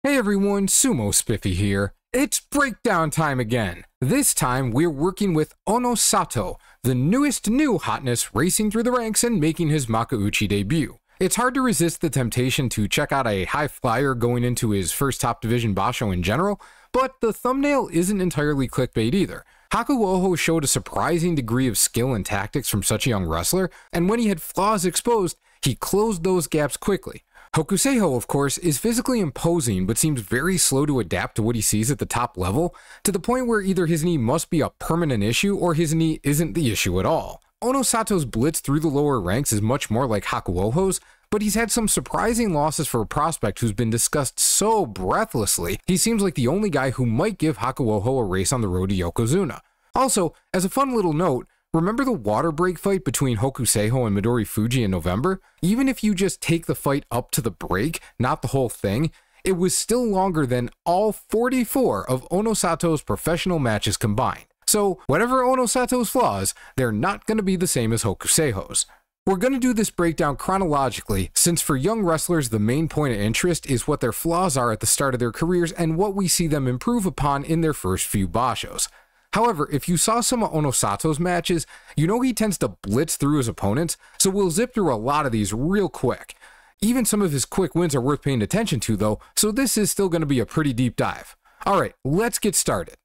Hey everyone, Sumo Spiffy here. It's breakdown time again. This time we're working with Onosato, the newest new hotness racing through the ranks and making his Makuuchi debut. It's hard to resist the temptation to check out a high flyer going into his first top division basho in general, but the thumbnail isn't entirely clickbait either. Hakuoho showed a surprising degree of skill and tactics from such a young wrestler, and when he had flaws exposed, he closed those gaps quickly. Hokuseiho, of course, is physically imposing but seems very slow to adapt to what he sees at the top level, to the point where either his knee must be a permanent issue or his knee isn't the issue at all. Onosato's blitz through the lower ranks is much more like Hakuoho's, but he's had some surprising losses for a prospect who's been discussed so breathlessly, he seems like the only guy who might give Hakuoho a race on the road to Yokozuna. Also, as a fun little note, remember the water break fight between Hokuseiho and Midori Fuji in November? Even if you just take the fight up to the break, not the whole thing, it was still longer than all 44 of Onosato's professional matches combined. So, whatever Onosato's flaws, they're not going to be the same as Hokuseiho's. We're going to do this breakdown chronologically, since for young wrestlers the main point of interest is what their flaws are at the start of their careers and what we see them improve upon in their first few bashos. However, if you saw some of Onosato's matches, you know he tends to blitz through his opponents, so we'll zip through a lot of these real quick. Even some of his quick wins are worth paying attention to though, so this is still going to be a pretty deep dive. Alright, let's get started.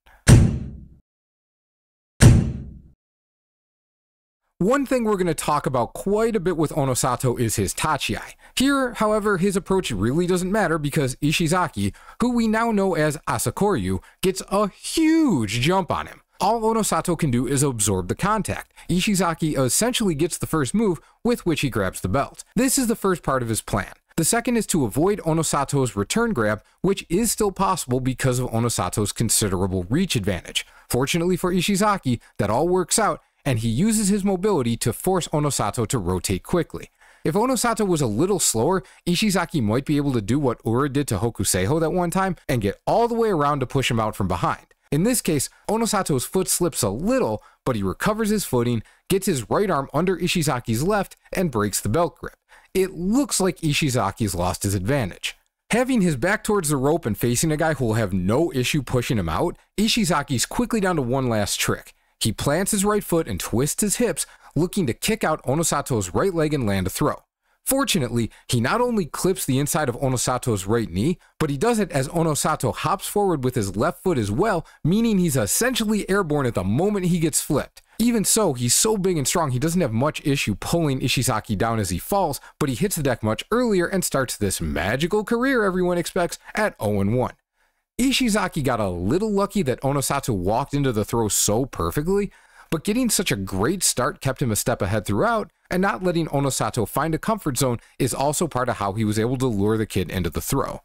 One thing we're going to talk about quite a bit with Onosato is his tachiai. Here, however, his approach really doesn't matter because Ishizaki, who we now know as Asakoryu, gets a huge jump on him. All Onosato can do is absorb the contact. Ishizaki essentially gets the first move with which he grabs the belt. This is the first part of his plan. The second is to avoid Onosato's return grab, which is still possible because of Onosato's considerable reach advantage. Fortunately for Ishizaki, that all works out, and he uses his mobility to force Onosato to rotate quickly. If Onosato was a little slower, Ishizaki might be able to do what Ura did to Hokuseiho that one time and get all the way around to push him out from behind. In this case, Onosato's foot slips a little, but he recovers his footing, gets his right arm under Ishizaki's left, and breaks the belt grip. It looks like Ishizaki's lost his advantage. Having his back towards the rope and facing a guy who will have no issue pushing him out, Ishizaki's quickly down to one last trick. He plants his right foot and twists his hips, looking to kick out Onosato's right leg and land a throw. Fortunately, he not only clips the inside of Onosato's right knee, but he does it as Onosato hops forward with his left foot as well, meaning he's essentially airborne at the moment he gets flipped. Even so, he's so big and strong he doesn't have much issue pulling Ishizaki down as he falls, but he hits the deck much earlier and starts this magical career everyone expects at 0-1. Ishizaki got a little lucky that Onosato walked into the throw so perfectly, but getting such a great start kept him a step ahead throughout, and not letting Onosato find a comfort zone is also part of how he was able to lure the kid into the throw.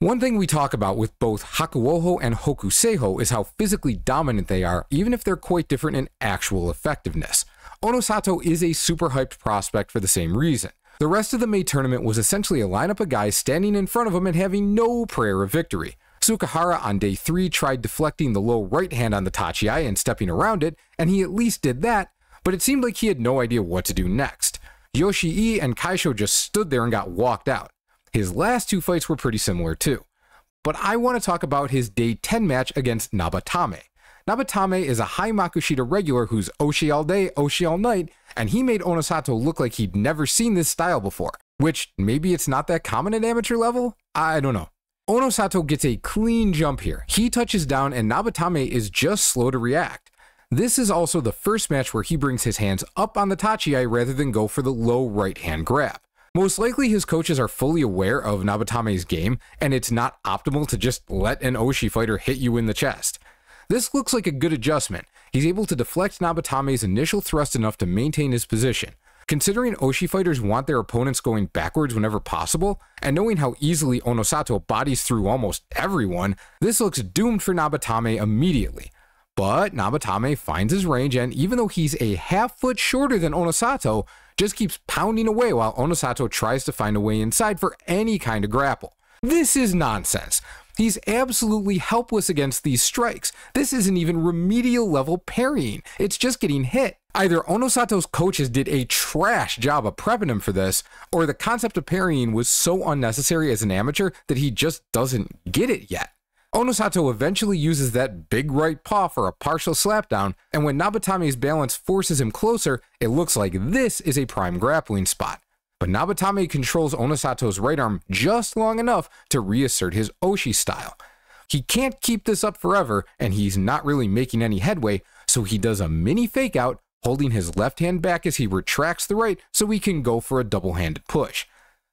One thing we talk about with both Hakuoho and Hokuseiho is how physically dominant they are, even if they're quite different in actual effectiveness. Onosato is a super hyped prospect for the same reason. The rest of the May tournament was essentially a lineup of guys standing in front of him and having no prayer of victory. Sukahara on day 3 tried deflecting the low right hand on the tachiai and stepping around it, and he at least did that, but it seemed like he had no idea what to do next. Yoshii and Kaisho just stood there and got walked out. His last 2 fights were pretty similar too. But I want to talk about his day 10 match against Nabatame. Nabatame is a high Makushita regular who's Oshi all day, Oshi all night, and he made Onosato look like he'd never seen this style before, which maybe it's not that common at amateur level? I don't know. Onosato gets a clean jump here. He touches down and Nabatame is just slow to react. This is also the first match where he brings his hands up on the tachiai rather than go for the low right hand grab. Most likely his coaches are fully aware of Nabatame's game, and it's not optimal to just let an Oshi fighter hit you in the chest. This looks like a good adjustment. He's able to deflect Nabatame's initial thrust enough to maintain his position. Considering Oshi fighters want their opponents going backwards whenever possible, and knowing how easily Onosato bodies through almost everyone, this looks doomed for Nabatame immediately. But Nabatame finds his range, and even though he's a half foot shorter than Onosato, just keeps pounding away while Onosato tries to find a way inside for any kind of grapple. This is nonsense. He's absolutely helpless against these strikes. This isn't even remedial level parrying, it's just getting hit. Either Onosato's coaches did a trash job of prepping him for this, or the concept of parrying was so unnecessary as an amateur that he just doesn't get it yet. Onosato eventually uses that big right paw for a partial slapdown, and when Nabatame's balance forces him closer, it looks like this is a prime grappling spot. But Nabatame controls Onosato's right arm just long enough to reassert his Oshi style. He can't keep this up forever, and he's not really making any headway, so he does a mini fake out, holding his left hand back as he retracts the right so he can go for a double-handed push.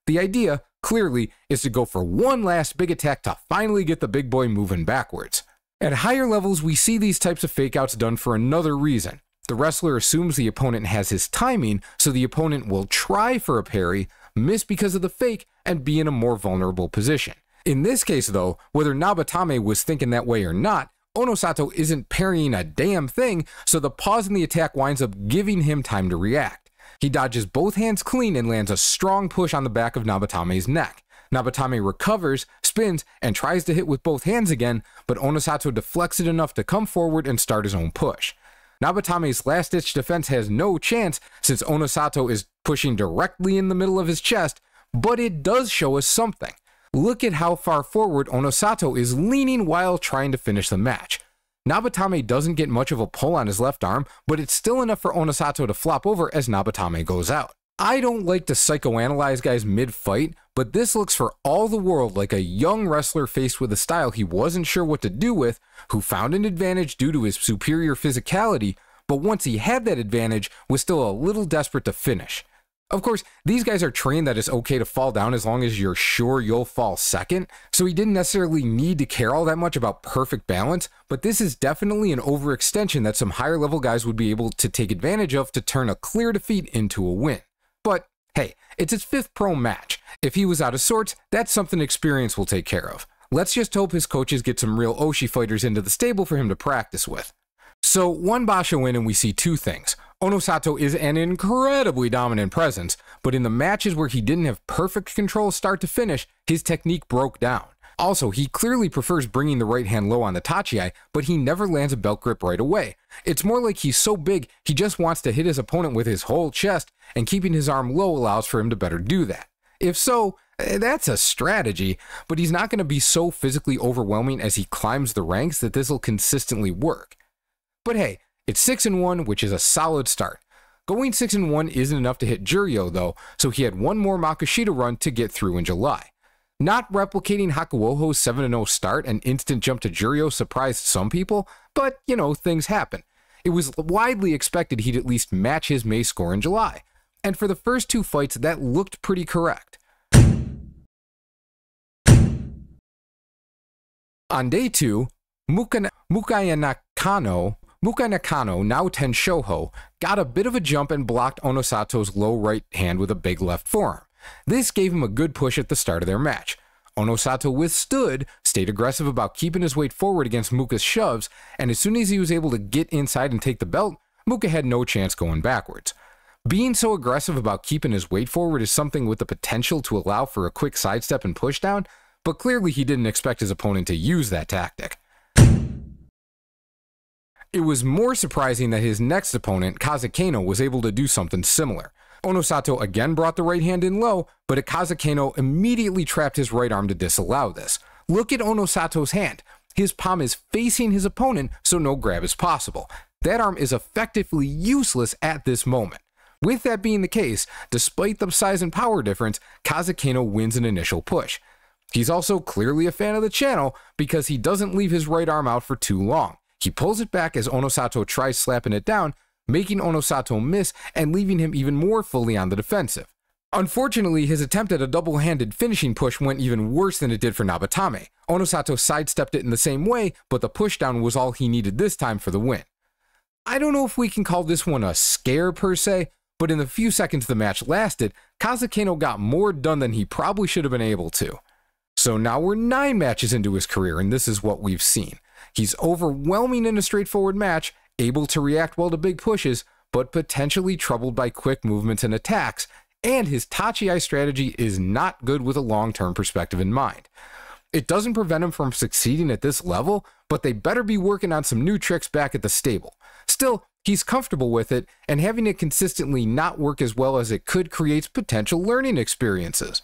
The idea, clearly, is to go for one last big attack to finally get the big boy moving backwards. At higher levels, we see these types of fake outs done for another reason. The wrestler assumes the opponent has his timing, so the opponent will try for a parry, miss because of the fake, and be in a more vulnerable position. In this case though, whether Nabatame was thinking that way or not, Onosato isn't parrying a damn thing, so the pause in the attack winds up giving him time to react. He dodges both hands clean and lands a strong push on the back of Nabatame's neck. Nabatame recovers, spins, and tries to hit with both hands again, but Onosato deflects it enough to come forward and start his own push. Nabatame's last-ditch defense has no chance since Onosato is pushing directly in the middle of his chest, but it does show us something. Look at how far forward Onosato is leaning while trying to finish the match. Nabatame doesn't get much of a pull on his left arm, but it's still enough for Onosato to flop over as Nabatame goes out. I don't like to psychoanalyze guys mid-fight, but this looks for all the world like a young wrestler faced with a style he wasn't sure what to do with, who found an advantage due to his superior physicality, but once he had that advantage, was still a little desperate to finish. Of course, these guys are trained that it's okay to fall down as long as you're sure you'll fall second, so he didn't necessarily need to care all that much about perfect balance, but this is definitely an overextension that some higher level guys would be able to take advantage of to turn a clear defeat into a win. But hey, it's his 5th pro match. If he was out of sorts, that's something experience will take care of. Let's just hope his coaches get some real Oshi fighters into the stable for him to practice with. So one Basho win and we see two things. Onosato is an incredibly dominant presence, but in the matches where he didn't have perfect control start to finish, his technique broke down. Also, he clearly prefers bringing the right hand low on the tachi, but he never lands a belt grip right away. It's more like he's so big, he just wants to hit his opponent with his whole chest, and keeping his arm low allows for him to better do that. If so, that's a strategy, but he's not going to be so physically overwhelming as he climbs the ranks that this will consistently work. But hey, it's 6-1, which is a solid start. Going 6-1 isn't enough to hit Juryo though, so he had one more Makashita run to get through in July. Not replicating Hakuoho's 7-0 start and instant jump to Juryo surprised some people, but you know, things happen. It was widely expected he'd at least match his May score in July, and for the first 2 fights that looked pretty correct. On day 2, Mukai Nakano, now 10 Shoho, got a bit of a jump and blocked Onosato's low right hand with a big left forearm. This gave him a good push at the start of their match. Onosato withstood, stayed aggressive about keeping his weight forward against Muka's shoves, and as soon as he was able to get inside and take the belt, Muka had no chance going backwards. Being so aggressive about keeping his weight forward is something with the potential to allow for a quick sidestep and pushdown, but clearly he didn't expect his opponent to use that tactic. It was more surprising that his next opponent, Kazakeno, was able to do something similar. Onosato again brought the right hand in low, but Kazakeno immediately trapped his right arm to disallow this. Look at Onosato's hand. His palm is facing his opponent, so no grab is possible. That arm is effectively useless at this moment. With that being the case, despite the size and power difference, Kazakeno wins an initial push. He's also clearly a fan of the channel because he doesn't leave his right arm out for too long. He pulls it back as Onosato tries slapping it down, making Onosato miss and leaving him even more fully on the defensive. Unfortunately, his attempt at a double-handed finishing push went even worse than it did for Nabatame. Onosato sidestepped it in the same way, but the pushdown was all he needed this time for the win. I don't know if we can call this one a scare per se, but in the few seconds the match lasted, Kazakeno got more done than he probably should have been able to. So now we're 9 matches into his career, and this is what we've seen. He's overwhelming in a straightforward match, able to react well to big pushes, but potentially troubled by quick movements and attacks, and his tachi-ai strategy is not good with a long-term perspective in mind. It doesn't prevent him from succeeding at this level, but they better be working on some new tricks back at the stable. Still, he's comfortable with it, and having it consistently not work as well as it could creates potential learning experiences.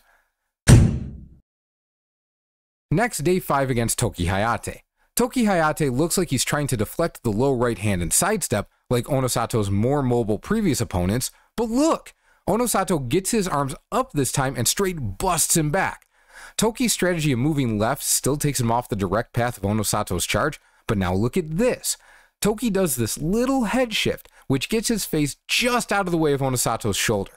Next, day 5 against Toki Hayate. Toki Hayate looks like he's trying to deflect the low right hand and sidestep like Onosato's more mobile previous opponents, but look! Onosato gets his arms up this time and straight busts him back. Toki's strategy of moving left still takes him off the direct path of Onosato's charge, but now look at this. Toki does this little head shift, which gets his face just out of the way of Onosato's shoulder.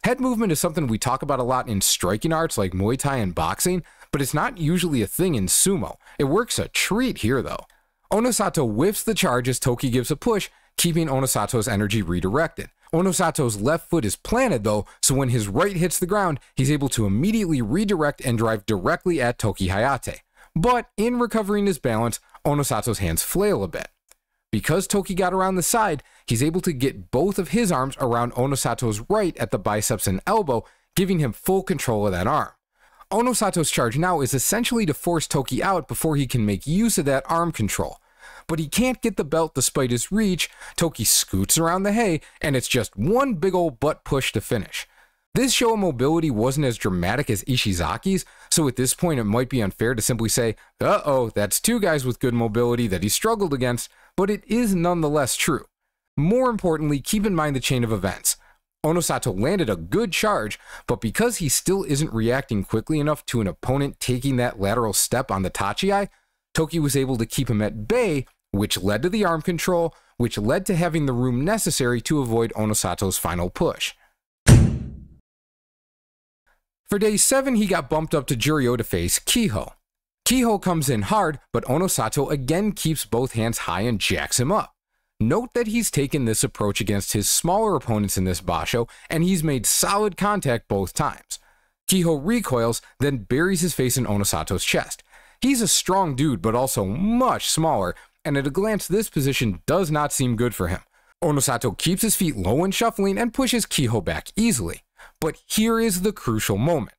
Head movement is something we talk about a lot in striking arts like Muay Thai and boxing, but it's not usually a thing in sumo. It works a treat here though. Onosato whiffs the charge as Toki gives a push, keeping Onosato's energy redirected. Onosato's left foot is planted though, so when his right hits the ground, he's able to immediately redirect and drive directly at Toki Hayate. But in recovering his balance, Onosato's hands flail a bit. Because Toki got around the side, he's able to get both of his arms around Onosato's right at the biceps and elbow, giving him full control of that arm. Onosato's charge now is essentially to force Toki out before he can make use of that arm control. But he can't get the belt despite his reach. Toki scoots around the hay, and it's just one big old butt push to finish. This show of mobility wasn't as dramatic as Ishizaki's, so at this point it might be unfair to simply say, uh-oh, that's two guys with good mobility that he struggled against, but it is nonetheless true. More importantly, keep in mind the chain of events. Onosato landed a good charge, but because he still isn't reacting quickly enough to an opponent taking that lateral step on the tachi, Toki was able to keep him at bay, which led to the arm control, which led to having the room necessary to avoid Onosato's final push. For day 7, he got bumped up to Juryo to face Kiho. Kiho comes in hard, but Onosato again keeps both hands high and jacks him up. Note that he's taken this approach against his smaller opponents in this basho, and he's made solid contact both times. Kiho recoils, then buries his face in Onosato's chest. He's a strong dude, but also much smaller, and at a glance this position does not seem good for him. Onosato keeps his feet low and shuffling and pushes Kiho back easily. But here is the crucial moment.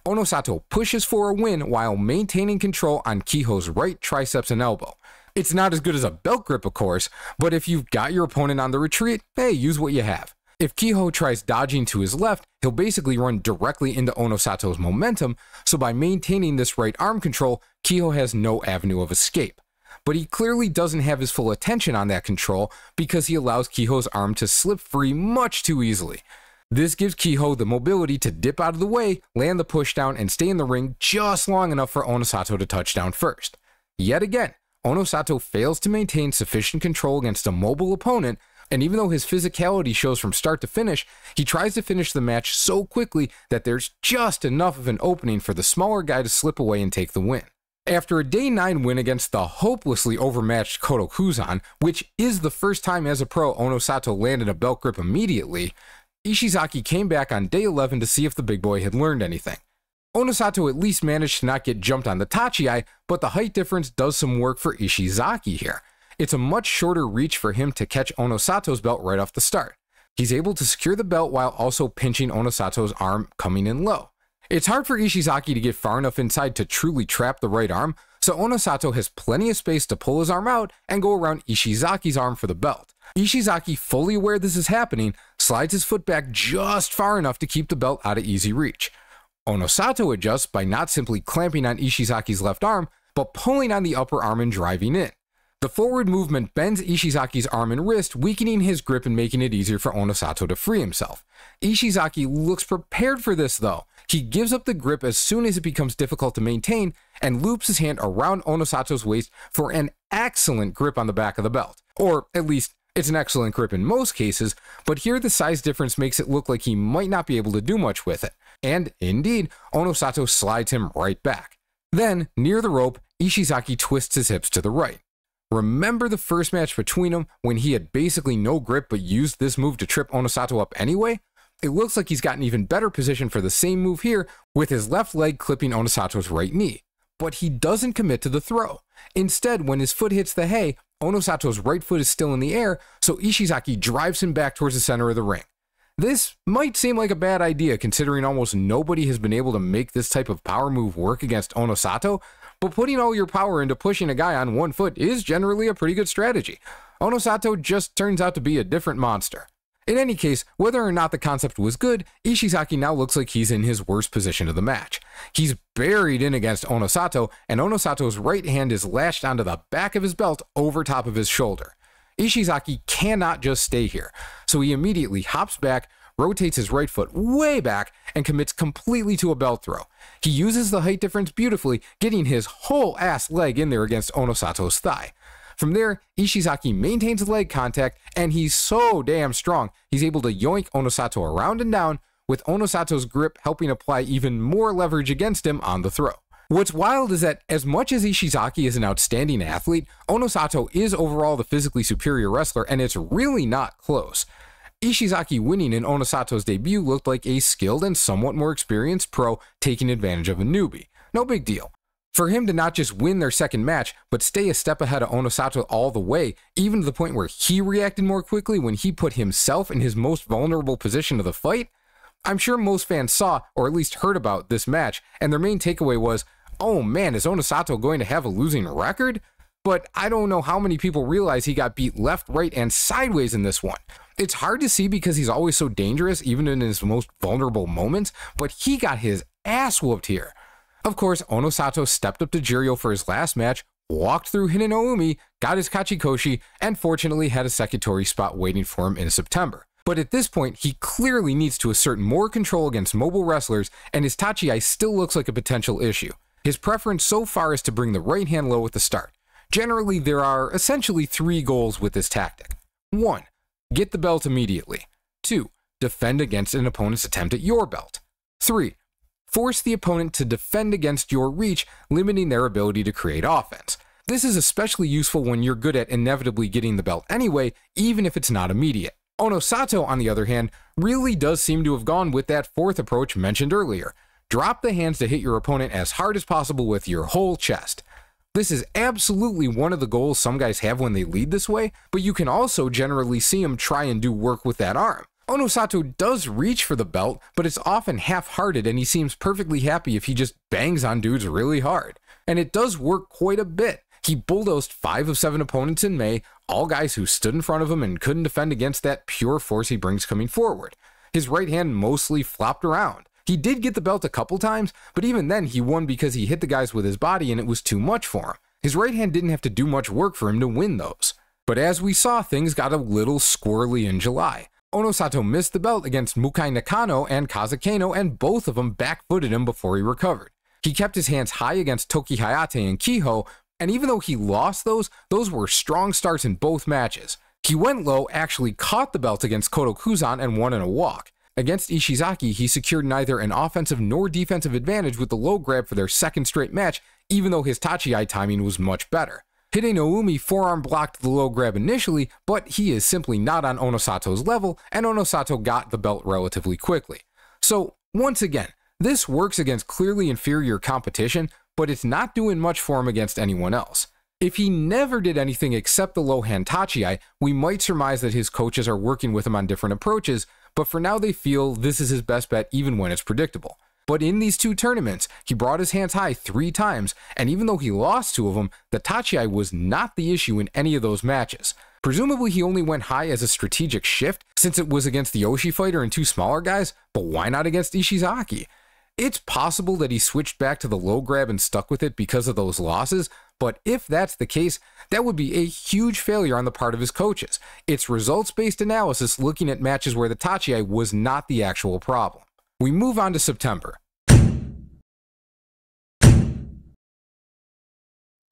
Onosato pushes for a win while maintaining control on Kiho's right triceps and elbow. It's not as good as a belt grip, of course, but if you've got your opponent on the retreat, hey, use what you have. If Kiho tries dodging to his left, he'll basically run directly into Onosato's momentum, so by maintaining this right arm control, Kiho has no avenue of escape. But he clearly doesn't have his full attention on that control because he allows Kiho's arm to slip free much too easily. This gives Kiho the mobility to dip out of the way, land the pushdown, and stay in the ring just long enough for Onosato to touch down first. Yet again, Onosato fails to maintain sufficient control against a mobile opponent, and even though his physicality shows from start to finish, he tries to finish the match so quickly that there's just enough of an opening for the smaller guy to slip away and take the win. After a day 9 win against the hopelessly overmatched Kotokuzan, which is the first time as a pro Onosato landed a belt grip immediately, Ishizaki came back on day 11 to see if the big boy had learned anything. Onosato at least managed to not get jumped on the tachi, but the height difference does some work for Ishizaki here. It's a much shorter reach for him to catch Onosato's belt right off the start. He's able to secure the belt while also pinching Onosato's arm coming in low. It's hard for Ishizaki to get far enough inside to truly trap the right arm, so Onosato has plenty of space to pull his arm out and go around Ishizaki's arm for the belt. Ishizaki, fully aware this is happening, slides his foot back just far enough to keep the belt out of easy reach. Onosato adjusts by not simply clamping on Ishizaki's left arm, but pulling on the upper arm and driving in. The forward movement bends Ishizaki's arm and wrist, weakening his grip and making it easier for Onosato to free himself. Ishizaki looks prepared for this though. He gives up the grip as soon as it becomes difficult to maintain and loops his hand around Onosato's waist for an excellent grip on the back of the belt. Or at least, it's an excellent grip in most cases, but here the size difference makes it look like he might not be able to do much with it. And indeed, Onosato slides him right back. Then, near the rope, Ishizaki twists his hips to the right. Remember the first match between them when he had basically no grip but used this move to trip Onosato up anyway? It looks like he's got an even better position for the same move here with his left leg clipping Onosato's right knee. But he doesn't commit to the throw. Instead, when his foot hits the hay, Onosato's right foot is still in the air, so Ishizaki drives him back towards the center of the ring. This might seem like a bad idea considering almost nobody has been able to make this type of power move work against Onosato, but putting all your power into pushing a guy on one foot is generally a pretty good strategy. Onosato just turns out to be a different monster. In any case, whether or not the concept was good, Ishizaki now looks like he's in his worst position of the match. He's buried in against Onosato, and Onosato's right hand is lashed onto the back of his belt over top of his shoulder. Ishizaki cannot just stay here, so he immediately hops back, rotates his right foot way back, and commits completely to a belt throw. He uses the height difference beautifully, getting his whole ass leg in there against Onosato's thigh. From there, Ishizaki maintains leg contact, and he's so damn strong, he's able to yoink Onosato around and down, with Onosato's grip helping apply even more leverage against him on the throw. What's wild is that as much as Ishizaki is an outstanding athlete, Onosato is overall the physically superior wrestler, and it's really not close. Ishizaki winning in Onosato's debut looked like a skilled and somewhat more experienced pro taking advantage of a newbie. No big deal. For him to not just win their second match, but stay a step ahead of Onosato all the way, even to the point where he reacted more quickly when he put himself in his most vulnerable position of the fight, I'm sure most fans saw, or at least heard about, this match, and their main takeaway was, oh man, is Onosato going to have a losing record? But I don't know how many people realize he got beat left, right, and sideways in this one. It's hard to see because he's always so dangerous, even in his most vulnerable moments, but he got his ass whooped here. Of course, Onosato stepped up to Jiro for his last match, walked through Hinenoumi, got his Kachikoshi, and fortunately had a Sekitori spot waiting for him in September. But at this point, he clearly needs to assert more control against mobile wrestlers, and his Tachi still looks like a potential issue. His preference so far is to bring the right hand low at the start. Generally, there are essentially 3 goals with this tactic. 1. Get the belt immediately. 2. Defend against an opponent's attempt at your belt. 3. Force the opponent to defend against your reach, limiting their ability to create offense. This is especially useful when you're good at inevitably getting the belt anyway, even if it's not immediate. Onosato, on the other hand, really does seem to have gone with that 4th approach mentioned earlier. Drop the hands to hit your opponent as hard as possible with your whole chest. This is absolutely one of the goals some guys have when they lead this way, but you can also generally see them try and do work with that arm. Onosato does reach for the belt, but it's often half-hearted and he seems perfectly happy if he just bangs on dudes really hard. And it does work quite a bit. He bulldozed 5 of 7 opponents in May, all guys who stood in front of him and couldn't defend against that pure force he brings coming forward. His right hand mostly flopped around. He did get the belt a couple times, but even then he won because he hit the guys with his body and it was too much for him. His right hand didn't have to do much work for him to win those. But as we saw, things got a little squirrely in July. Onosato missed the belt against Mukai Nakano and Kazakano, and both of them back-footed him before he recovered. He kept his hands high against Toki Hayate and Kiho, and even though he lost those were strong starts in both matches. He went low, actually caught the belt against Koto Kuzan and won in a walk. Against Ishizaki, he secured neither an offensive nor defensive advantage with the low grab for their second straight match, even though his Tachi timing was much better. Hinenoumi forearm blocked the low grab initially, but he is simply not on Onosato's level, and Onosato got the belt relatively quickly. So, once again, this works against clearly inferior competition, but it's not doing much for him against anyone else. If he never did anything except the low hand Tachi, we might surmise that his coaches are working with him on different approaches, but for now they feel this is his best bet even when it's predictable. But in these 2 tournaments, he brought his hands high 3 times, and even though he lost 2 of them, the Tachi was not the issue in any of those matches. Presumably he only went high as a strategic shift, since it was against the Oshi fighter and 2 smaller guys, but why not against Ishizaki? It's possible that he switched back to the low grab and stuck with it because of those losses, but if that's the case, that would be a huge failure on the part of his coaches. It's results-based analysis looking at matches where the Tachi was not the actual problem. We move on to September.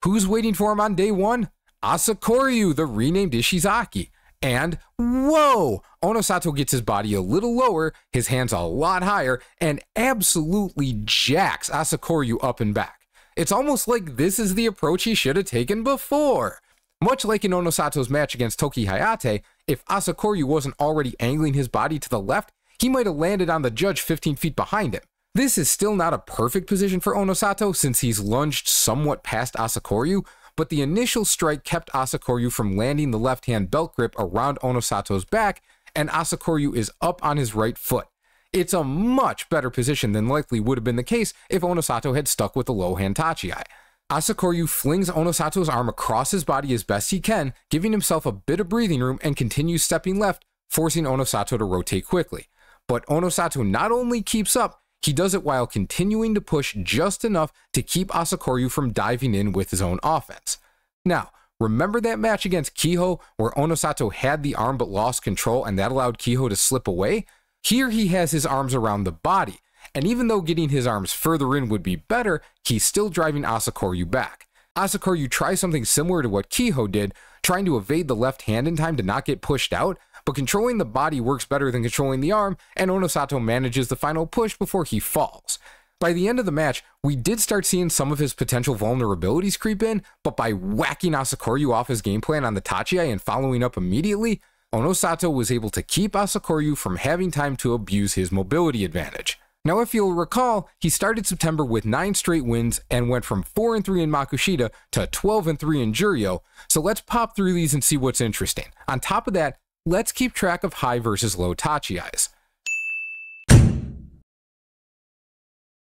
Who's waiting for him on day 1? Asakoryu, the renamed Ishizaki. And, whoa! Onosato gets his body a little lower, his hands a lot higher, and absolutely jacks Asakoryu up and back. It's almost like this is the approach he should have taken before. Much like in Onosato's match against Toki Hayate, if Asakoryu wasn't already angling his body to the left, he might have landed on the judge 15 feet behind him. This is still not a perfect position for Onosato since he's lunged somewhat past Asakoryu, but the initial strike kept Asakoryu from landing the left-hand belt grip around Onosato's back, and Asakoryu is up on his right foot. It's a much better position than likely would have been the case if Onosato had stuck with the low hand tachiai. Asakoryu flings Onosato's arm across his body as best he can, giving himself a bit of breathing room and continues stepping left, forcing Onosato to rotate quickly. But Onosato not only keeps up, he does it while continuing to push just enough to keep Asakoryu from diving in with his own offense. Now, remember that match against Kiho where Onosato had the arm but lost control and that allowed Kiho to slip away? Here he has his arms around the body, and even though getting his arms further in would be better, he's still driving Asakoryu back. Asakoryu tries something similar to what Kiho did, trying to evade the left hand in time to not get pushed out, but controlling the body works better than controlling the arm, and Onosato manages the final push before he falls. By the end of the match, we did start seeing some of his potential vulnerabilities creep in, but by whacking Asakoryu off his game plan on the tachiai and following up immediately, Onosato was able to keep Asakoryu from having time to abuse his mobility advantage. Now, if you'll recall, he started September with 9 straight wins and went from 4-3 in Makushita to 12-3 in Juryo, so let's pop through these and see what's interesting. On top of that, let's keep track of high versus low tachiais.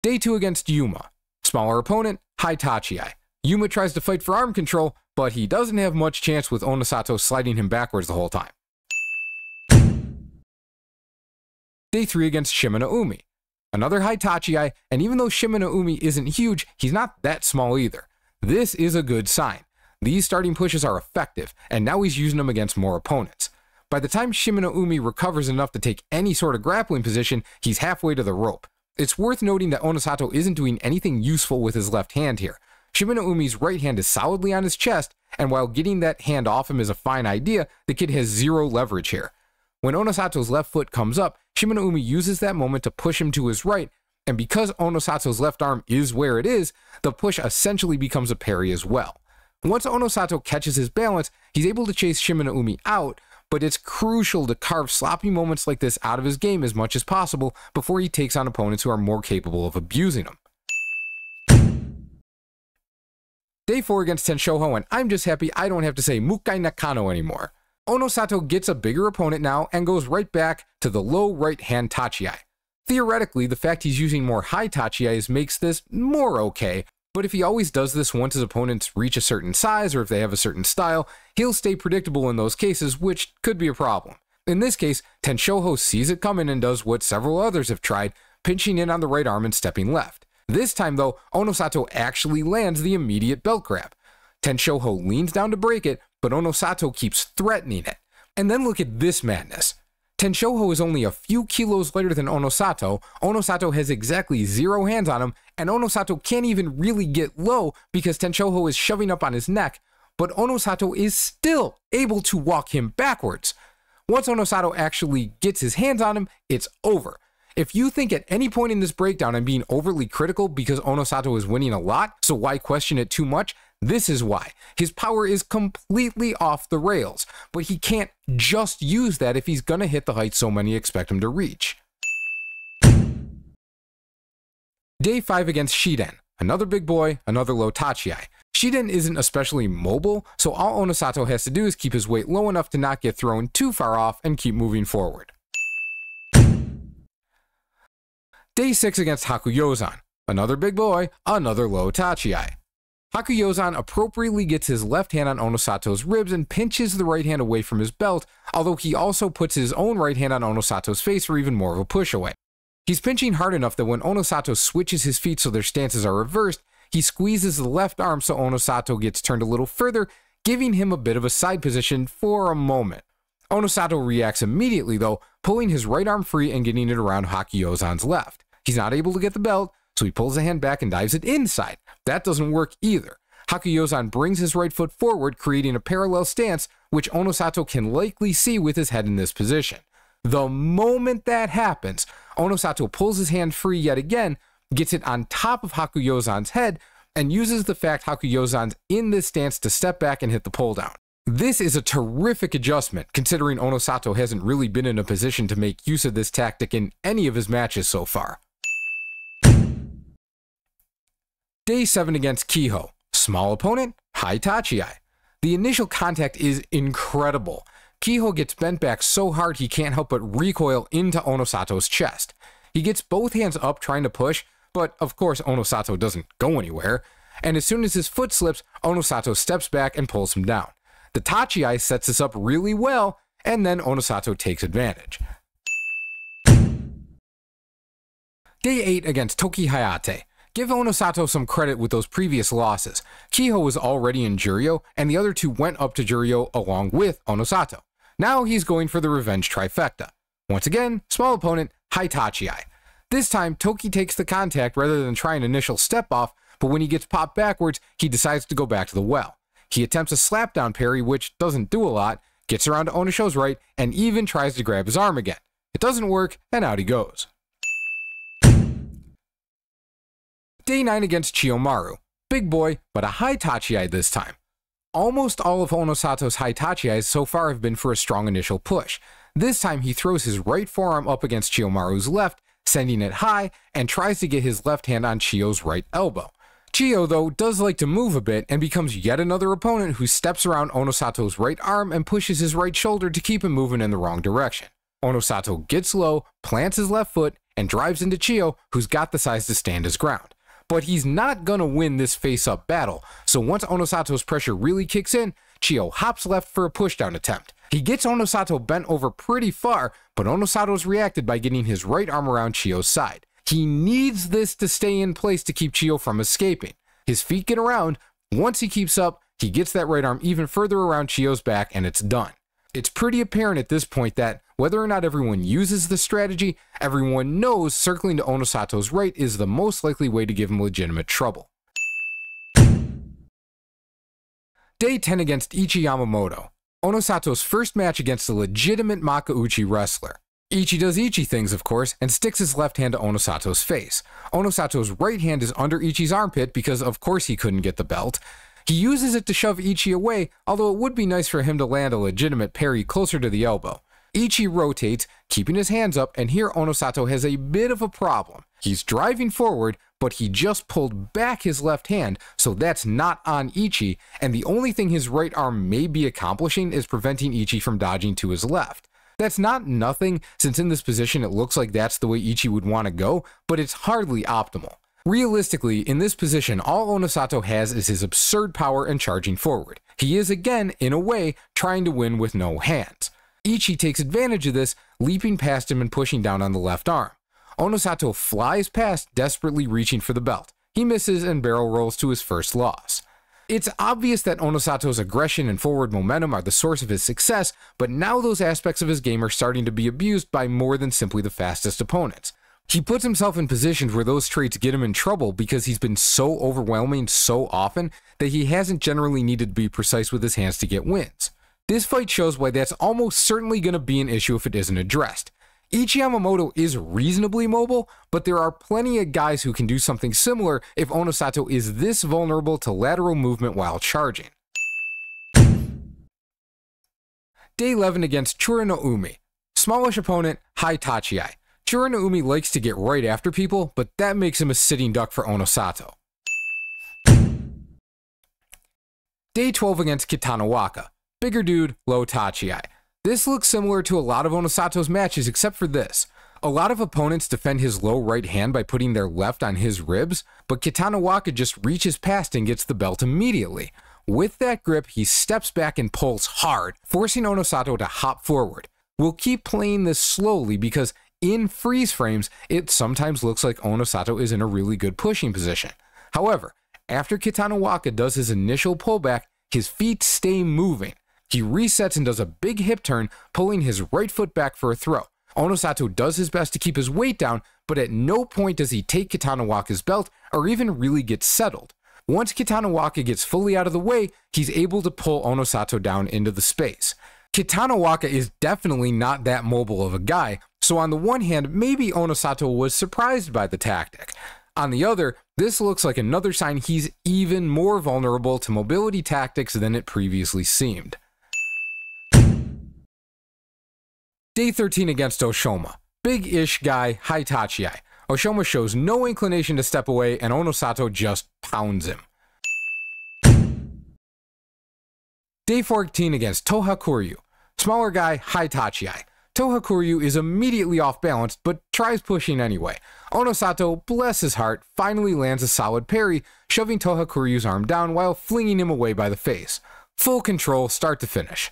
Day 2 against Yuma. Smaller opponent, high tachiai. Yuma tries to fight for arm control, but he doesn't have much chance with Onosato sliding him backwards the whole time. Day 3 against Shimenaumi. Another high tachiai, and even though Shimenaumi isn't huge, he's not that small either. This is a good sign. These starting pushes are effective, and now he's using them against more opponents. By the time Shimenaumi recovers enough to take any sort of grappling position, he's halfway to the rope. It's worth noting that Onosato isn't doing anything useful with his left hand here. Shimenaumi's right hand is solidly on his chest, and while getting that hand off him is a fine idea, the kid has zero leverage here. When Onosato's left foot comes up, Shimenaumi uses that moment to push him to his right, and because Onosato's left arm is where it is, the push essentially becomes a parry as well. Once Onosato catches his balance, he's able to chase Shimenaumi out, but it's crucial to carve sloppy moments like this out of his game as much as possible before he takes on opponents who are more capable of abusing him. Day 4 against Tenshoho, and I'm just happy I don't have to say Mukai Nakano anymore. Onosato gets a bigger opponent now and goes right back to the low right hand tachiai. Theoretically, the fact he's using more high tachiais makes this more okay, but if he always does this once his opponents reach a certain size or if they have a certain style, he'll stay predictable in those cases, which could be a problem. In this case, Tenshoho sees it coming and does what several others have tried, pinching in on the right arm and stepping left. This time though, Onosato actually lands the immediate belt grab. Tenshoho leans down to break it, but Onosato keeps threatening it. And then look at this madness. Tenshoho is only a few kilos lighter than Onosato, Onosato has exactly 0 hands on him, and Onosato can't even really get low because Tenshoho is shoving up on his neck, but Onosato is still able to walk him backwards. Once Onosato actually gets his hands on him, it's over. If you think at any point in this breakdown I'm being overly critical because Onosato is winning a lot, so why question it too much? This is why. His power is completely off the rails, but he can't just use that if he's gonna hit the height so many expect him to reach. Day 5 against Shiden. Another big boy, another low tachiai. Shiden isn't especially mobile, so all Onosato has to do is keep his weight low enough to not get thrown too far off and keep moving forward. Day 6 against Hakuyozan. Another big boy, another low tachiai. Hakuyozan appropriately gets his left hand on Onosato's ribs and pinches the right hand away from his belt, although he also puts his own right hand on Onosato's face for even more of a push away. He's pinching hard enough that when Onosato switches his feet so their stances are reversed, he squeezes the left arm so Onosato gets turned a little further, giving him a bit of a side position for a moment. Onosato reacts immediately though, pulling his right arm free and getting it around Hakuyozan's left. He's not able to get the belt, so he pulls the hand back and dives it inside. That doesn't work either. Hakuyozan brings his right foot forward, creating a parallel stance, which Onosato can likely see with his head in this position. The moment that happens, Onosato pulls his hand free yet again, gets it on top of Hakuyozan's head, and uses the fact Hakuyozan's in this stance to step back and hit the pull down. This is a terrific adjustment, considering Onosato hasn't really been in a position to make use of this tactic in any of his matches so far. Day 7 against Kiho. Small opponent, high tachiai. The initial contact is incredible. Kiho gets bent back so hard he can't help but recoil into Onosato's chest. He gets both hands up trying to push, but of course Onosato doesn't go anywhere, and as soon as his foot slips, Onosato steps back and pulls him down. The Tachi sets this up really well, and then Onosato takes advantage. Day 8 against Toki Hayate. Give Onosato some credit with those previous losses. Kiho was already in Juryo, and the other two went up to Juryo along with Onosato. Now he's going for the revenge trifecta. Once again, small opponent, high Tachi. This time, Toki takes the contact rather than try an initial step off, but when he gets popped backwards, he decides to go back to the well. He attempts a slapdown parry, which doesn't do a lot, gets around to Onosho's right, and even tries to grab his arm again. It doesn't work, and out he goes. Day 9 against Chiyomaru. Big boy, but a high Tachi this time. Almost all of Onosato's high Tachi so far have been for a strong initial push. This time he throws his right forearm up against Chiyomaru's left, sending it high, and tries to get his left hand on Chiyo's right elbow. Chiyo, though, does like to move a bit and becomes yet another opponent who steps around Onosato's right arm and pushes his right shoulder to keep him moving in the wrong direction. Onosato gets low, plants his left foot, and drives into Chiyo, who's got the size to stand his ground. But he's not gonna win this face-up battle, so once Onosato's pressure really kicks in, Chiyo hops left for a pushdown attempt. He gets Onosato bent over pretty far, but Onosato's reacted by getting his right arm around Chiyo's side. He needs this to stay in place to keep Chiyo from escaping. His feet get around. Once he keeps up, he gets that right arm even further around Chiyo's back, and it's done. It's pretty apparent at this point that, whether or not everyone uses the strategy, everyone knows circling to Onosato's right is the most likely way to give him legitimate trouble. Day 10 against Ichi Yamamoto. Onosato's first match against a legitimate Makuuchi wrestler. Ichi does Ichi things, of course, and sticks his left hand to Onosato's face. Onosato's right hand is under Ichi's armpit because of course he couldn't get the belt. He uses it to shove Ichi away, although it would be nice for him to land a legitimate parry closer to the elbow. Ichi rotates, keeping his hands up, and here Onosato has a bit of a problem. He's driving forward, but he just pulled back his left hand, so that's not on Ichi, and the only thing his right arm may be accomplishing is preventing Ichi from dodging to his left. That's not nothing, since in this position it looks like that's the way Ichi would want to go, but it's hardly optimal. Realistically, in this position, all Onosato has is his absurd power and charging forward. He is again, in a way, trying to win with no hands. Ichi takes advantage of this, leaping past him and pushing down on the left arm. Onosato flies past, desperately reaching for the belt. He misses and barrel rolls to his first loss. It's obvious that Onosato's aggression and forward momentum are the source of his success, but now those aspects of his game are starting to be abused by more than simply the fastest opponents. He puts himself in positions where those traits get him in trouble because he's been so overwhelming so often that he hasn't generally needed to be precise with his hands to get wins. This fight shows why that's almost certainly going to be an issue if it isn't addressed. Ichi Yamamoto is reasonably mobile, but there are plenty of guys who can do something similar if Onosato is this vulnerable to lateral movement while charging. Day 11 against Chura no Umi. Smallish opponent, high Tachi. Chura no Umi likes to get right after people, but that makes him a sitting duck for Onosato. Day 12 against Kitanowaka. Bigger dude, low Tachi. This looks similar to a lot of Onosato's matches except for this. A lot of opponents defend his low right hand by putting their left on his ribs, but Kitanowaka just reaches past and gets the belt immediately. With that grip, he steps back and pulls hard, forcing Onosato to hop forward. We'll keep playing this slowly because in freeze frames, it sometimes looks like Onosato is in a really good pushing position. However, after Kitanowaka does his initial pullback, his feet stay moving. He resets and does a big hip turn, pulling his right foot back for a throw. Onosato does his best to keep his weight down, but at no point does he take Kitanowaka's belt or even really get settled. Once Kitanowaka gets fully out of the way, he's able to pull Onosato down into the space. Kitanowaka is definitely not that mobile of a guy, so on the one hand, maybe Onosato was surprised by the tactic. On the other, this looks like another sign he's even more vulnerable to mobility tactics than it previously seemed. Day 13 against Oshoma. Big-ish guy, high Tachi. Oshoma shows no inclination to step away and Onosato just pounds him. Day 14 against Toha Kuryu. Smaller guy, high tachi. Tohakuryu is immediately off balance, but tries pushing anyway. Onosato, bless his heart, finally lands a solid parry, shoving Tohakuryu's arm down while flinging him away by the face. Full control, start to finish.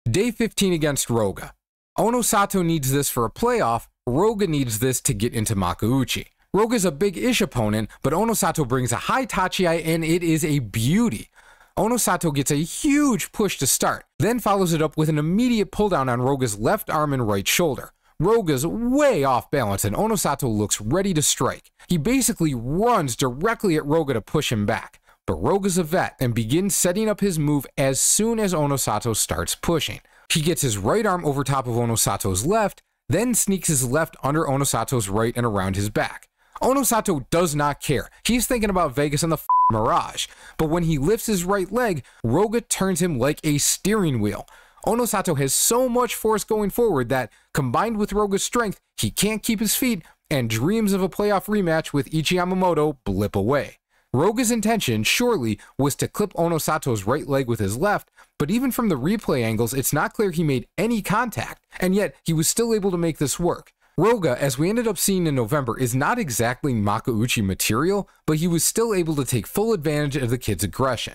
Day 15 against Roga. Onosato needs this for a playoff, Roga needs this to get into Makuuchi. Roga's a big-ish opponent, but Onosato brings a high tachi and it is a beauty. Onosato gets a huge push to start, then follows it up with an immediate pulldown on Roga's left arm and right shoulder. Roga's way off balance and Onosato looks ready to strike. He basically runs directly at Roga to push him back. But Roga's a vet and begins setting up his move as soon as Onosato starts pushing. He gets his right arm over top of Onosato's left, then sneaks his left under Onosato's right and around his back. Onosato does not care. He's thinking about Vegas and the Mirage. But when he lifts his right leg, Roga turns him like a steering wheel. Onosato has so much force going forward that, combined with Roga's strength, he can't keep his feet and dreams of a playoff rematch with Ichi Yamamoto blip away. Roga's intention, surely, was to clip Onosato's right leg with his left, but even from the replay angles, it's not clear he made any contact, and yet he was still able to make this work. Roga, as we ended up seeing in November, is not exactly Makuuchi material, but he was still able to take full advantage of the kid's aggression.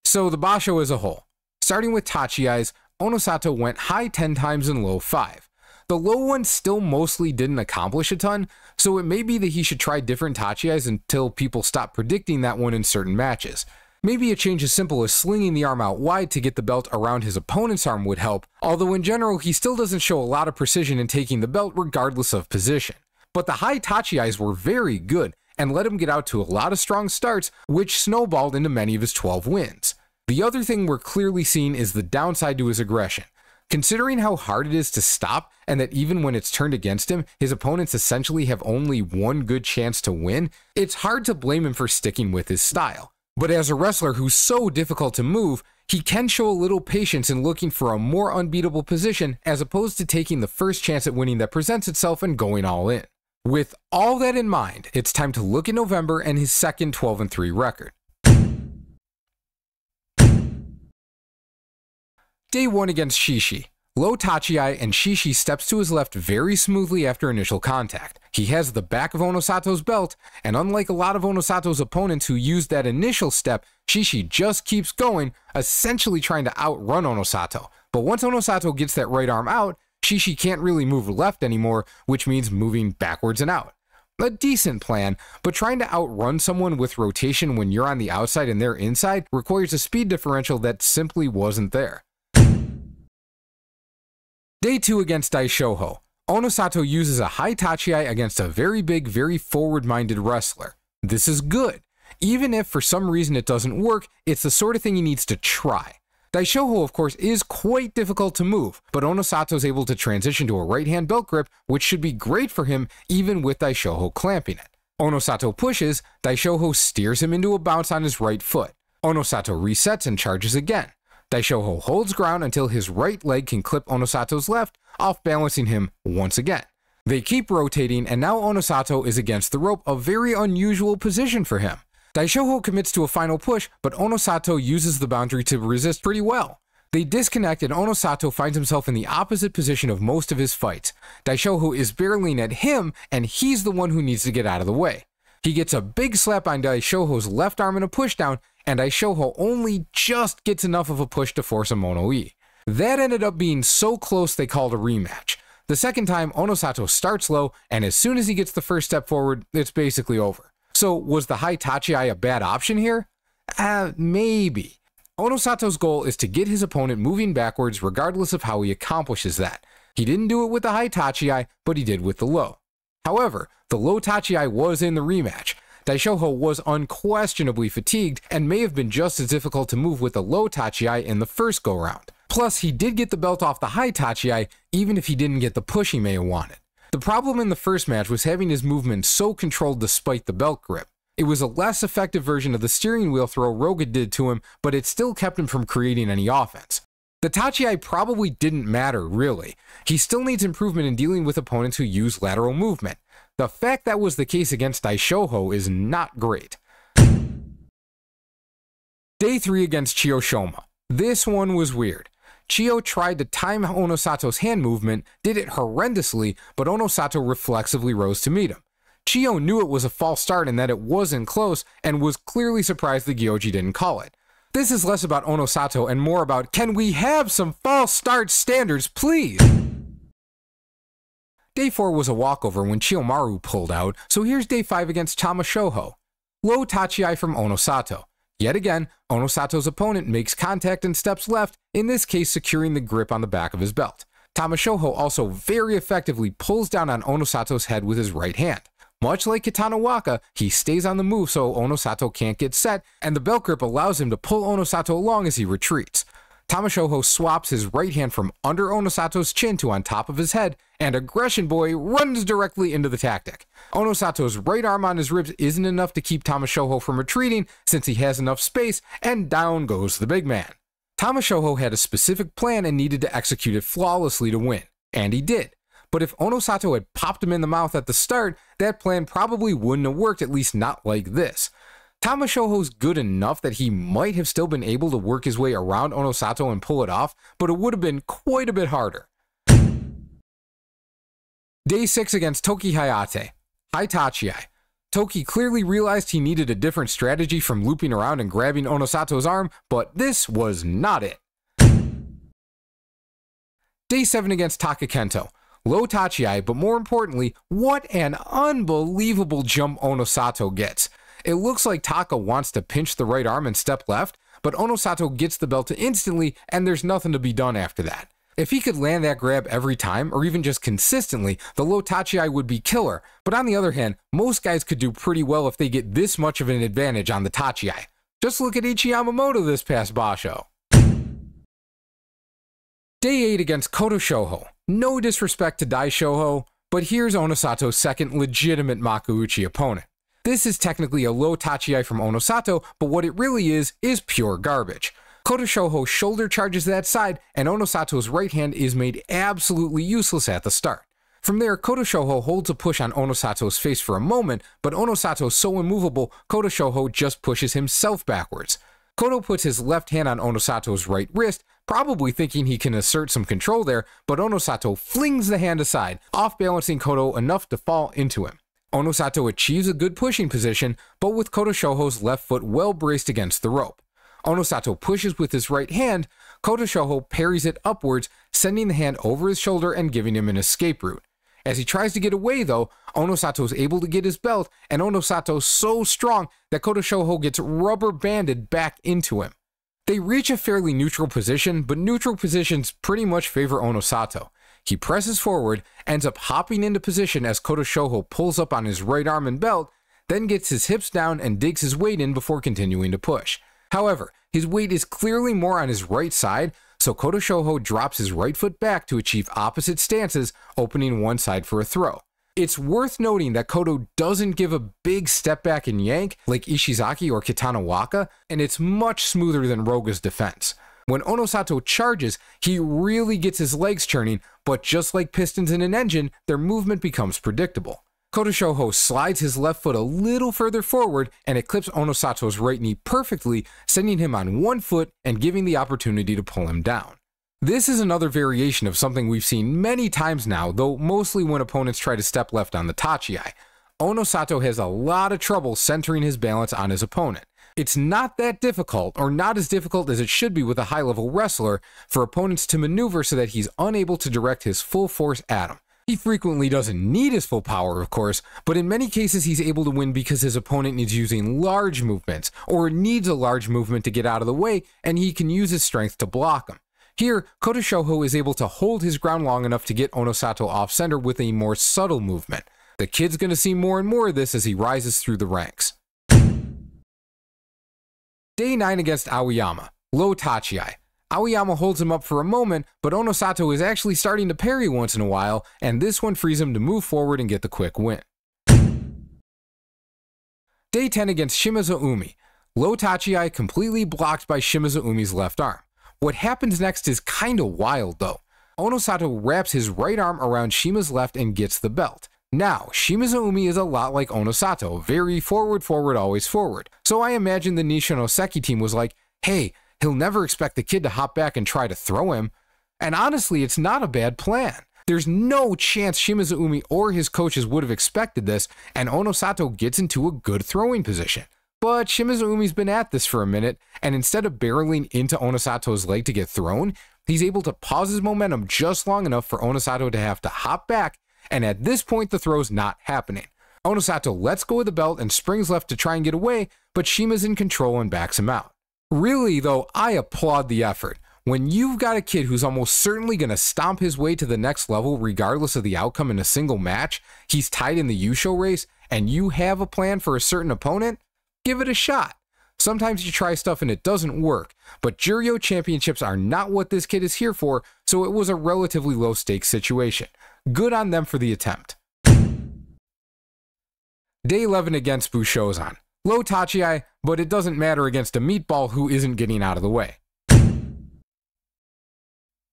So the basho as a whole. Starting with tachi-eyes, Onosato went high 10 times and low 5. The low one still mostly didn't accomplish a ton, so it may be that he should try different tachi-eyes until people stop predicting that one in certain matches. Maybe a change as simple as slinging the arm out wide to get the belt around his opponent's arm would help, although in general he still doesn't show a lot of precision in taking the belt regardless of position. But the high tachi-eyes were very good and let him get out to a lot of strong starts, which snowballed into many of his 12 wins. The other thing we're clearly seeing is the downside to his aggression. Considering how hard it is to stop, and that even when it's turned against him, his opponents essentially have only one good chance to win, it's hard to blame him for sticking with his style. But as a wrestler who's so difficult to move, he can show a little patience in looking for a more unbeatable position as opposed to taking the first chance at winning that presents itself and going all in. With all that in mind, it's time to look at November and his second 12-3 record. Day 1 against Shishi. Low tachi-eye and Shishi steps to his left very smoothly after initial contact. He has the back of Onosato's belt, and unlike a lot of Onosato's opponents who used that initial step, Shishi just keeps going, essentially trying to outrun Onosato. But once Onosato gets that right arm out, Shishi can't really move left anymore, which means moving backwards and out. A decent plan, but trying to outrun someone with rotation when you're on the outside and they're inside requires a speed differential that simply wasn't there. Day 2 against Daishoho. Onosato uses a high tachi-eye against a very big, very forward-minded wrestler. This is good. Even if for some reason it doesn't work, it's the sort of thing he needs to try. Daishoho, of course, is quite difficult to move, but Onosato is able to transition to a right-hand belt grip, which should be great for him even with Daishoho clamping it. Onosato pushes, Daishoho steers him into a bounce on his right foot. Onosato resets and charges again. Daishoho holds ground until his right leg can clip Onosato's left, off-balancing him once again. They keep rotating, and now Onosato is against the rope, a very unusual position for him. Daishoho commits to a final push, but Onosato uses the boundary to resist pretty well. They disconnect and Onosato finds himself in the opposite position of most of his fights. Daishoho is barreling at him, and he's the one who needs to get out of the way. He gets a big slap on Daishoho's left arm and a pushdown, and Daishoho only just gets enough of a push to force a mono-e. That ended up being so close they called a rematch. The second time, Onosato starts low, and as soon as he gets the first step forward, it's basically over. So was the high tachi-eye a bad option here? Maybe. Onosato's goal is to get his opponent moving backwards regardless of how he accomplishes that. He didn't do it with the high tachi-eye, but he did with the low. However, the low tachi-eye was in the rematch. Daishoho was unquestionably fatigued and may have been just as difficult to move with the low tachi-eye in the first go-round. Plus, he did get the belt off the high tachi-eye even if he didn't get the push he may have wanted. The problem in the first match was having his movement so controlled despite the belt grip. It was a less effective version of the steering wheel throw Roga did to him, but it still kept him from creating any offense. The tachi-eye probably didn't matter, really. He still needs improvement in dealing with opponents who use lateral movement. The fact that was the case against Daishoho is not great. Day 3 against Chiyoshoma. This one was weird. Chiyo tried to time Onosato's hand movement, did it horrendously, but Onosato reflexively rose to meet him. Chiyo knew it was a false start and that it wasn't close, and was clearly surprised the Gyoji didn't call it. This is less about Onosato and more about, can we have some false start standards, please? Day 4 was a walkover when Chiyomaru pulled out, so here's Day 5 against Tamashoho. Low Tachiai from Onosato. Yet again, Onosato's opponent makes contact and steps left, in this case securing the grip on the back of his belt. Tamashoho also very effectively pulls down on Onosato's head with his right hand. Much like Katana Waka, he stays on the move so Onosato can't get set, and the belt grip allows him to pull Onosato along as he retreats. Tamashoho swaps his right hand from under Onosato's chin to on top of his head, and Aggression Boy runs directly into the tactic. Onosato's right arm on his ribs isn't enough to keep Tamashoho from retreating since he has enough space, and down goes the big man. Tamashoho had a specific plan and needed to execute it flawlessly to win, and he did. But if Onosato had popped him in the mouth at the start, that plan probably wouldn't have worked, at least not like this. Tamashoho's good enough that he might have still been able to work his way around Onosato and pull it off, but it would have been quite a bit harder. Day 6 against Toki Hayate. Tachiai. Toki clearly realized he needed a different strategy from looping around and grabbing Onosato's arm, but this was not it. Day 7 against Takakento. Low Tachiai, but more importantly, what an unbelievable jump Onosato gets. It looks like Taka wants to pinch the right arm and step left, but Onosato gets the belt instantly and there's nothing to be done after that. If he could land that grab every time, or even just consistently, the low Tachiai would be killer, but on the other hand, most guys could do pretty well if they get this much of an advantage on the Tachiai. Just look at Ichi Yamamoto this past Basho. Day 8 against Koto Shoho. No disrespect to Dai Shoho, but here's Onosato's second legitimate Makuuchi opponent. This is technically a low Tachiai from Onosato, but what it really is pure garbage. Koto Shoho shoulder charges that side, and Onosato's right hand is made absolutely useless at the start. From there, Koto Shoho holds a push on Onosato's face for a moment, but Onosato's so immovable, Koto Shoho just pushes himself backwards. Koto puts his left hand on Onosato's right wrist, probably thinking he can assert some control there, but Onosato flings the hand aside, off-balancing Koto enough to fall into him. Onosato achieves a good pushing position, but with Koto Shoho's left foot well braced against the rope. Onosato pushes with his right hand, Koto Shoho parries it upwards, sending the hand over his shoulder and giving him an escape route. As he tries to get away though, Onosato is able to get his belt, and Onosato's so strong that Koto Shoho gets rubber banded back into him. They reach a fairly neutral position, but neutral positions pretty much favor Onosato. He presses forward, ends up hopping into position as Koto Shoho pulls up on his right arm and belt, then gets his hips down and digs his weight in before continuing to push. However, his weight is clearly more on his right side, so Koto Shoho drops his right foot back to achieve opposite stances, opening one side for a throw. It's worth noting that Koto doesn't give a big step back and yank like Ishizaki or Katana Waka, and it's much smoother than Roga's defense. When Onosato charges, he really gets his legs churning, but just like pistons in an engine, their movement becomes predictable. Koto Shoho slides his left foot a little further forward, and it clips Onosato's right knee perfectly, sending him on one foot and giving the opportunity to pull him down. This is another variation of something we've seen many times now, though mostly when opponents try to step left on the Tachiai. Onosato has a lot of trouble centering his balance on his opponent. It's not that difficult, or not as difficult as it should be with a high-level wrestler, for opponents to maneuver so that he's unable to direct his full force at him. He frequently doesn't need his full power, of course, but in many cases he's able to win because his opponent is using large movements, or needs a large movement to get out of the way, and he can use his strength to block him. Here, Koto Shoho is able to hold his ground long enough to get Onosato off-center with a more subtle movement. The kid's gonna see more and more of this as he rises through the ranks. Day 9 against Aoyama. Low Tachiai. Aoyama holds him up for a moment, but Onosato is actually starting to parry once in a while, and this one frees him to move forward and get the quick win. Day 10 against Shimizu Umi. Low Tachiai completely blocked by Shimizu Umi's left arm. What happens next is kinda wild though. Onosato wraps his right arm around Shima's left and gets the belt. Now, Shimizu Umi is a lot like Onosato, very forward, always forward. So I imagine the Nishinoseki team was like, hey, he'll never expect the kid to hop back and try to throw him. And honestly, it's not a bad plan. There's no chance Shimizu or his coaches would have expected this, and Onosato gets into a good throwing position. But Shimizu-Umi's been at this for a minute, and instead of barreling into Onosato's leg to get thrown, he's able to pause his momentum just long enough for Onosato to have to hop back, and at this point the throw's not happening. Onosato lets go of the belt and springs left to try and get away, but Shima's in control and backs him out. Really though, I applaud the effort. When you've got a kid who's almost certainly going to stomp his way to the next level regardless of the outcome in a single match, he's tied in the Yusho race, and you have a plan for a certain opponent, give it a shot. Sometimes you try stuff and it doesn't work, but Juryo championships are not what this kid is here for, so it was a relatively low stakes situation. Good on them for the attempt. Day 11 against Bushozan. Low Tachiai, but it doesn't matter against a meatball who isn't getting out of the way.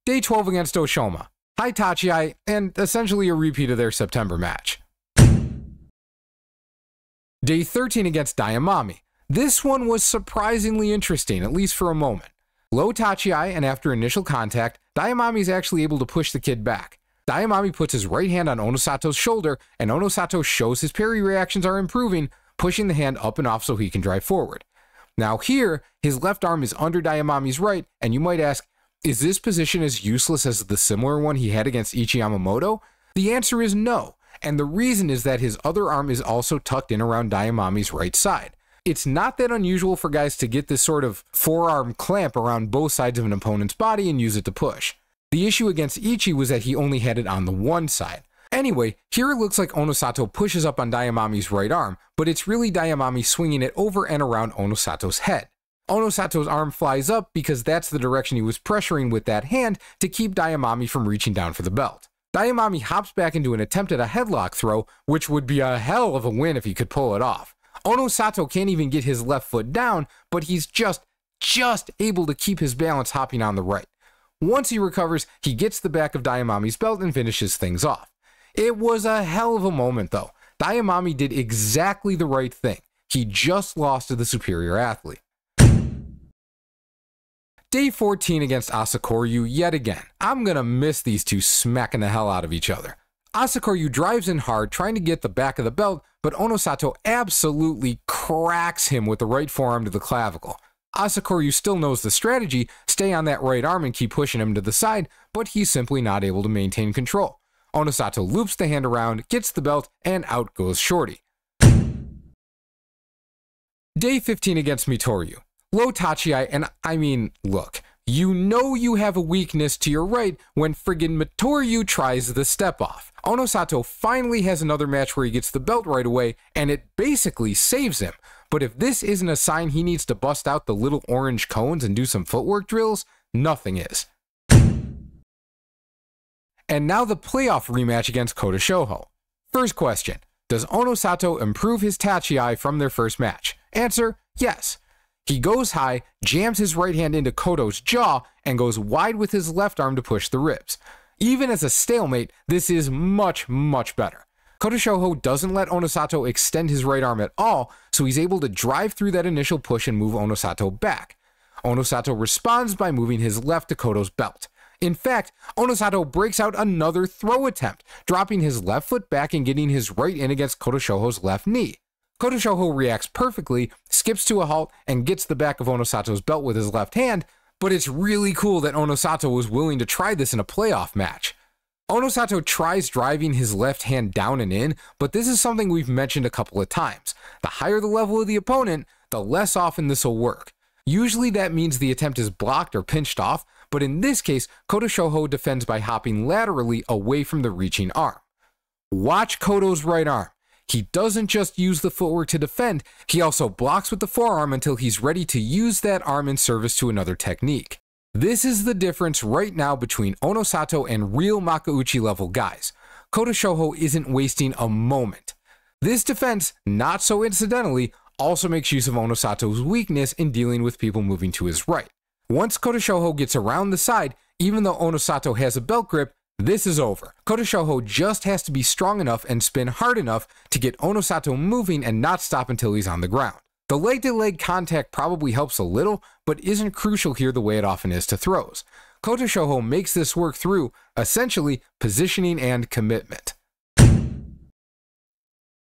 Day 12 against Oshoma. High Tachiai, and essentially a repeat of their September match. Day 13 against Daiamami. This one was surprisingly interesting, at least for a moment. Low Tachiai, and after initial contact, Daiamami is actually able to push the kid back. Daiamami puts his right hand on Onosato's shoulder, and Onosato shows his parry reactions are improving, pushing the hand up and off so he can drive forward. Now here, his left arm is under Daiamami's right, and you might ask, is this position as useless as the similar one he had against Ichi Yamamoto? The answer is no, and the reason is that his other arm is also tucked in around Daiamami's right side. It's not that unusual for guys to get this sort of forearm clamp around both sides of an opponent's body and use it to push. The issue against Ichi was that he only had it on the one side. Anyway, here it looks like Onosato pushes up on Daiamami's right arm, but it's really Daiamami swinging it over and around Onosato's head. Onosato's arm flies up because that's the direction he was pressuring with that hand to keep Daiamami from reaching down for the belt. Daiamami hops back into an attempt at a headlock throw, which would be a hell of a win if he could pull it off. Onosato can't even get his left foot down, but he's just able to keep his balance hopping on the right. Once he recovers, he gets the back of Daiamami's belt and finishes things off. It was a hell of a moment though. Daiamami did exactly the right thing. He just lost to the superior athlete. Day 14 against Asakoryu yet again. I'm gonna miss these two smacking the hell out of each other. Asakoryu drives in hard trying to get the back of the belt, but Onosato absolutely cracks him with the right forearm to the clavicle. Asakoryu still knows the strategy, stay on that right arm and keep pushing him to the side, but he's simply not able to maintain control. Onosato loops the hand around, gets the belt, and out goes Shorty. Day 15 against Mitoryu. Low Tachiai, and I mean, look, you know you have a weakness to your right when friggin' Mitoryu tries the step off. Onosato finally has another match where he gets the belt right away, and it basically saves him. But if this isn't a sign he needs to bust out the little orange cones and do some footwork drills, nothing is. And now the playoff rematch against Kota Shoho. First question, does Onosato improve his Tachiai from their first match? Answer, yes. He goes high, jams his right hand into Koto's jaw, and goes wide with his left arm to push the ribs. Even as a stalemate, this is much better. Kota Shoho doesn't let Onosato extend his right arm at all, so he's able to drive through that initial push and move Onosato back. Onosato responds by moving his left to Koto's belt. In fact, Onosato breaks out another throw attempt, dropping his left foot back and getting his right in against Kota Shoho's left knee. Kota Shoho reacts perfectly, skips to a halt, and gets the back of Onosato's belt with his left hand, but it's really cool that Onosato was willing to try this in a playoff match. Onosato tries driving his left hand down and in, but this is something we've mentioned a couple of times. The higher the level of the opponent, the less often this will work. Usually that means the attempt is blocked or pinched off, but in this case, Kota Shoho defends by hopping laterally away from the reaching arm. Watch Koto's right arm. He doesn't just use the footwork to defend, he also blocks with the forearm until he's ready to use that arm in service to another technique. This is the difference right now between Onosato and real Makauchi level guys. Kota Shoho isn't wasting a moment. This defense, not so incidentally, also makes use of Onosato's weakness in dealing with people moving to his right. Once Kota Shoho gets around the side, even though Onosato has a belt grip, this is over. Kota Shoho just has to be strong enough and spin hard enough to get Onosato moving and not stop until he's on the ground. The leg-to-leg contact probably helps a little, but isn't crucial here the way it often is to throws. Koto Shoho makes this work through, essentially, positioning and commitment.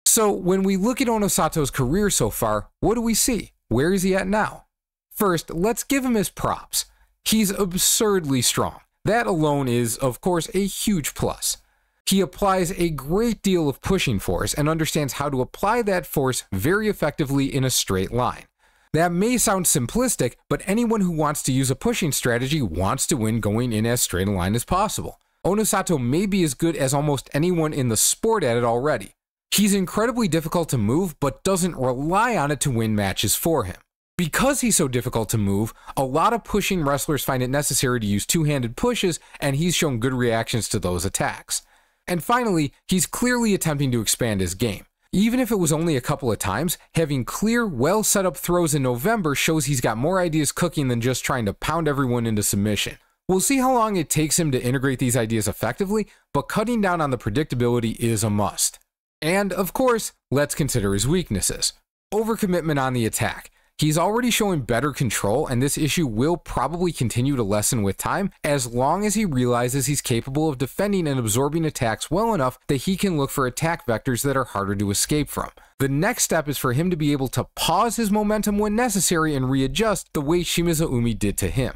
So when we look at Onosato's career so far, what do we see? Where is he at now? First, let's give him his props. He's absurdly strong. That alone is, of course, a huge plus. He applies a great deal of pushing force and understands how to apply that force very effectively in a straight line. That may sound simplistic, but anyone who wants to use a pushing strategy wants to win going in as straight a line as possible. Onosato may be as good as almost anyone in the sport at it already. He's incredibly difficult to move, but doesn't rely on it to win matches for him. Because he's so difficult to move, a lot of pushing wrestlers find it necessary to use two-handed pushes, and he's shown good reactions to those attacks. And finally, he's clearly attempting to expand his game. Even if it was only a couple of times, having clear, well-set-up throws in November shows he's got more ideas cooking than just trying to pound everyone into submission. We'll see how long it takes him to integrate these ideas effectively, but cutting down on the predictability is a must. And, of course, let's consider his weaknesses. Overcommitment on the attack. He's already showing better control, and this issue will probably continue to lessen with time, as long as he realizes he's capable of defending and absorbing attacks well enough that he can look for attack vectors that are harder to escape from. The next step is for him to be able to pause his momentum when necessary and readjust the way Shimizu Umi did to him.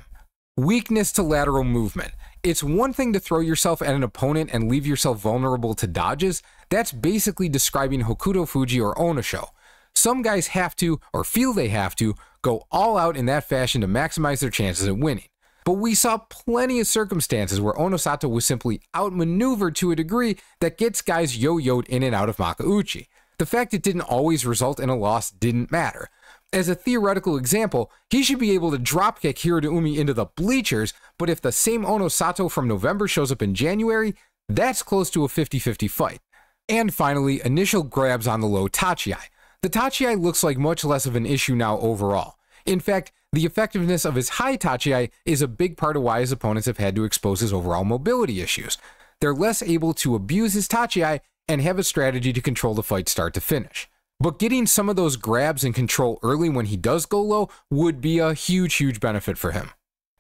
Weakness to lateral movement. It's one thing to throw yourself at an opponent and leave yourself vulnerable to dodges. That's basically describing Hokuto Fuji or Onosho. Some guys have to, or feel they have to, go all out in that fashion to maximize their chances at winning. But we saw plenty of circumstances where Onosato was simply outmaneuvered to a degree that gets guys yo-yoed in and out of Makauchi. The fact it didn't always result in a loss didn't matter. As a theoretical example, he should be able to dropkick Hiroto-Umi into the bleachers, but if the same Onosato from November shows up in January, that's close to a 50-50 fight. And finally, initial grabs on the low tachi-ai. The tachi-ai looks like much less of an issue now overall. In fact, the effectiveness of his high tachi-ai is a big part of why his opponents have had to expose his overall mobility issues. They're less able to abuse his tachi-ai and have a strategy to control the fight start to finish. But getting some of those grabs and control early when he does go low would be a huge benefit for him.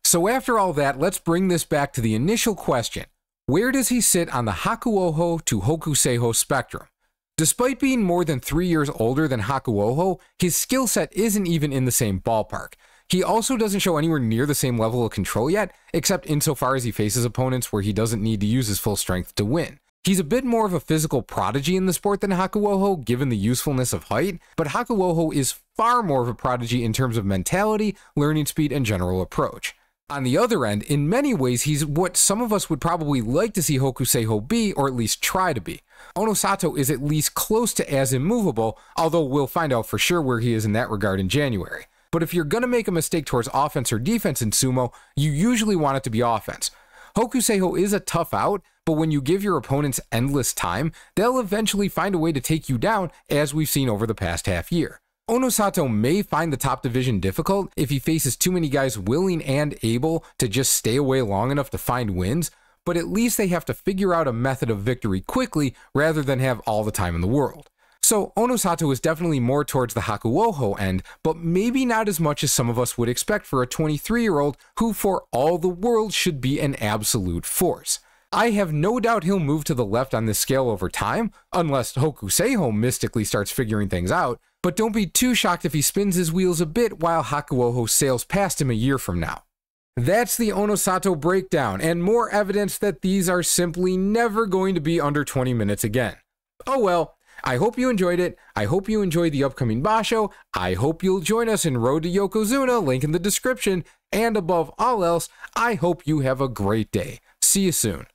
So after all that, let's bring this back to the initial question. Where does he sit on the Hakuoho to Hokuseiho spectrum? Despite being more than 3 years older than Hakuoho, his skill set isn't even in the same ballpark. He also doesn't show anywhere near the same level of control yet, except insofar as he faces opponents where he doesn't need to use his full strength to win. He's a bit more of a physical prodigy in the sport than Hakuoho, given the usefulness of height, but Hakuoho is far more of a prodigy in terms of mentality, learning speed, and general approach. On the other end, in many ways, he's what some of us would probably like to see Hokuseiho be, or at least try to be. Onosato is at least close to as immovable, although we'll find out for sure where he is in that regard in January. But if you're gonna make a mistake towards offense or defense in sumo, you usually want it to be offense. Hokuseiho is a tough out, but when you give your opponents endless time, they'll eventually find a way to take you down, as we've seen over the past half year. Onosato may find the top division difficult if he faces too many guys willing and able to just stay away long enough to find wins, but at least they have to figure out a method of victory quickly rather than have all the time in the world. So Onosato is definitely more towards the Hakuoho end, but maybe not as much as some of us would expect for a 23-year-old who for all the world should be an absolute force. I have no doubt he'll move to the left on this scale over time, unless Hokuseiho mystically starts figuring things out, but don't be too shocked if he spins his wheels a bit while Hakuoho sails past him a year from now. That's the Onosato breakdown, and more evidence that these are simply never going to be under 20 minutes again. Oh well, I hope you enjoyed it, I hope you enjoyed the upcoming Basho, I hope you'll join us in Road to Yokozuna, link in the description, and above all else, I hope you have a great day. See you soon.